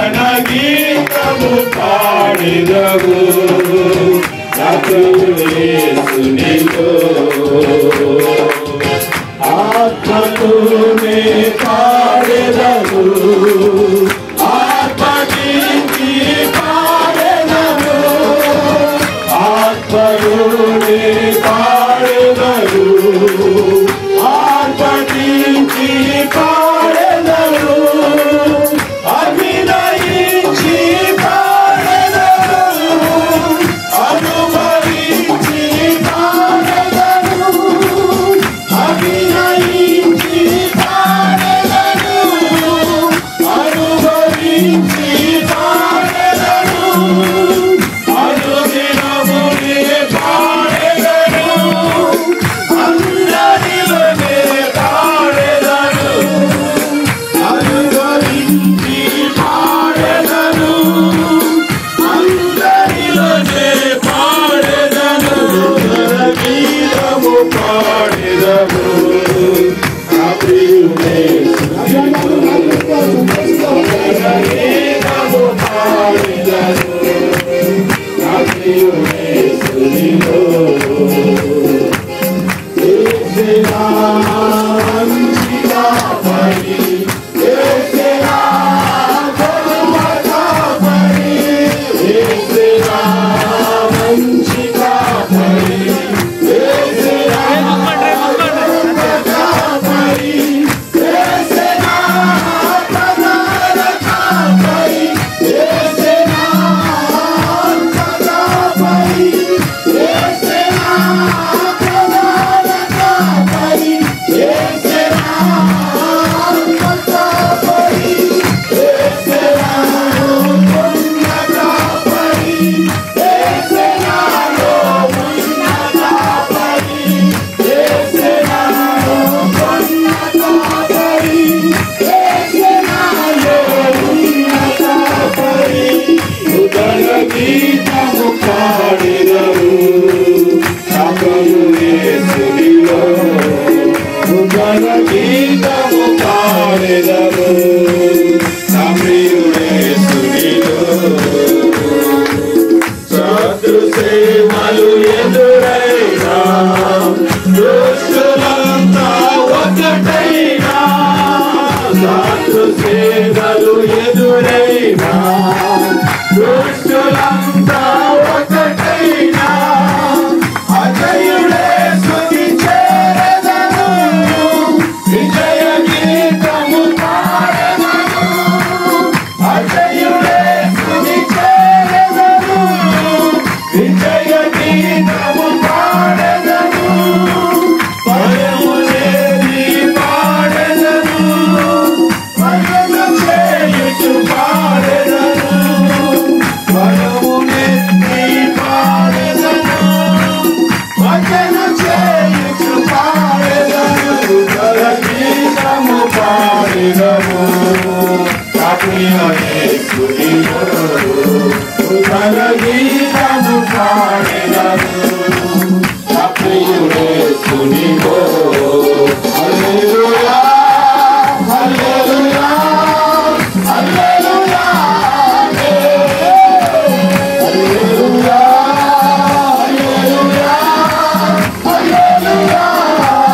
నూతన గీతము పాడెదము యేసునిలో ఆత్మతోనే పాడెదము ఆత్మనించి పాడెదము ఆత్మతోనే పాడెదము ఆత్మనించి పాడెదము అభినయించి పాడెదము అనుభవించి పాడెదము అభినయించి పాడెదము అనుభవించి పాడెదము అనుదినమునే పాడెదము అందరిలోనే పాడెదను అనుభవించి పాడెదను అందరిలోనే పాడెదను గీతము పాడెదము నా ప్రియుడే గీతము పాడెదను నా ప్రియుడే సునిలో మంచిగా పడి మంచిగా పడి గీతము పాడెదము యేసునిలో నూతన గీతము పాడెదము నా ప్రియుడే యేసునిలో శత్రు సేవలు ఎదురైనా దుష్టులంతా ఒకటైనా శత్రు సేవలు ఎదురైనా దుష్టులంతా ఒకటైనా అజయుడే స్తుతి చేరెదను విజయ గీతము పాడెదను అజయుడే స్తుతి చేరెదను విజయ గీతము పాడెదను భయము లేని పాడెదను భయము చేయుచు పాడెదను భయము లేని పాడెదను భజన చేయుచు పాడెదను గీతము పాడెదము నా ప్రియ యేసునిలో నూతన గీతము పాడెదము నా ప్రియుడే యేసునిలో హల్లెలూయా హల్లెలూయా హల్లెలూయా హల్లెలూయా హల్లెలూయా హల్లెలూయా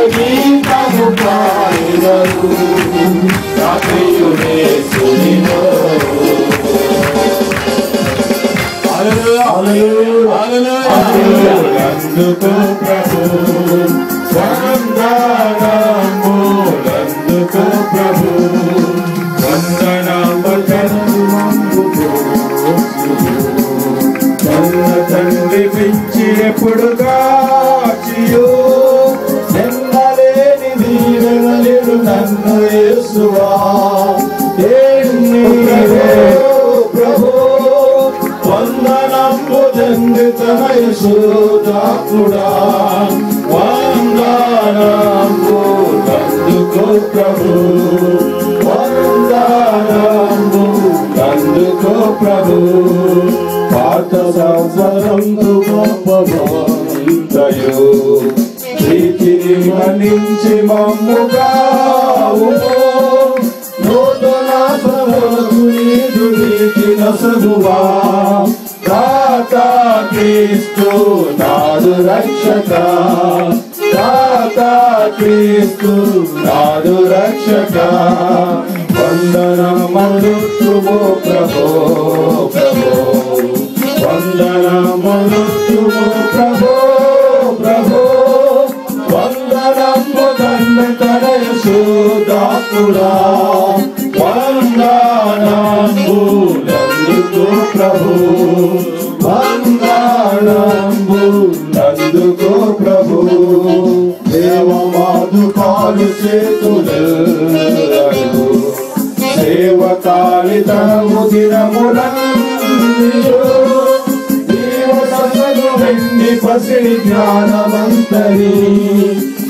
గీతము పాడెదము నా ప్రియుడే యేసునిలో అందుకో ప్రభు వందనములందుకో ప్రభు వందనముల తండ్రి పిచ్చి ఎప్పుడు కాచియో ఎన్నలేని దీవెనలేడు నన్ను యేసువా ప్రభు వందన తండ్రి తనయ శోధాకుడా వందనము అందుకో ప్రభు వందనము అందుకో ప్రభు పాత సంవత్సరంతో గొప్పవంతయు ప్రీతిని మన్నించి మమ్ముగావు నూతన సభకు నీదు నీతి నసగువా దాతా క్రీస్తు నాదు రక్షక దాతా క్రీస్తు నాదు రక్షక వందనములుతుము ప్రభో ప్రభో వందనములుతుము ప్రభో ప్రభో వందనము తండ్రి తనయ శోధాకుడా వందనములందుకో ప్రభు వందనములందుకో ప్రభు దేవమాదు కాలు చేతులు సేవకాలి తనము దినములందు వెండి పసిడి జ్ఞానవంతరి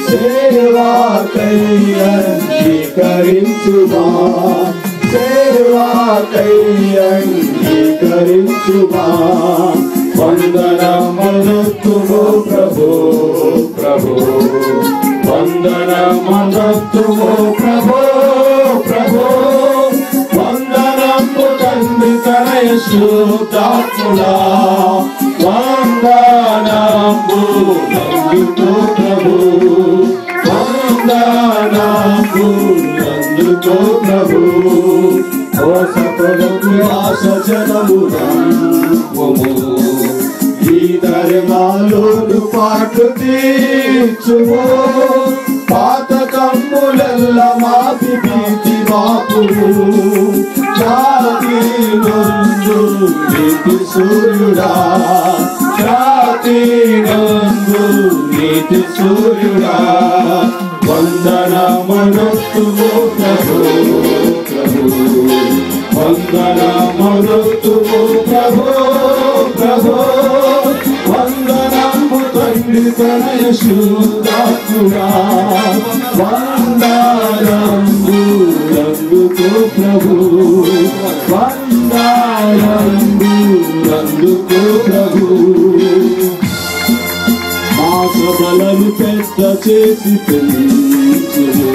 సేవాకై అంగీకరించుమా సేవాకై అంగీకరించుమా వందనములుతుము ప్రభో ప్రభో వందనములుతుము ప్రభో ప్రభో వందనము తండ్రి తనయ శోధాకుడా వందనములందుకో ప్రభు వందనములందుకో ప్రభు ఓసపదకు ఆశ జనముము ఈ ధర్మాలోను పాటు తీర్చుము పాతకమ్ములెల్ల మాపి భీతి మాపులు జాతి నందు నీతి సూర్యుడా జాతి నందు నీతి సూర్యుడా వందనములుతుము ప్రభు ప్రభు వందనములుతుము ప్రభు ప్రభు వందనము తండ్రి తనయ శోధాకుడా వందనములందుకో ప్రభు వందనములందుకో ప్రభు మా సభలను పెద్ద చేసి పెంచుము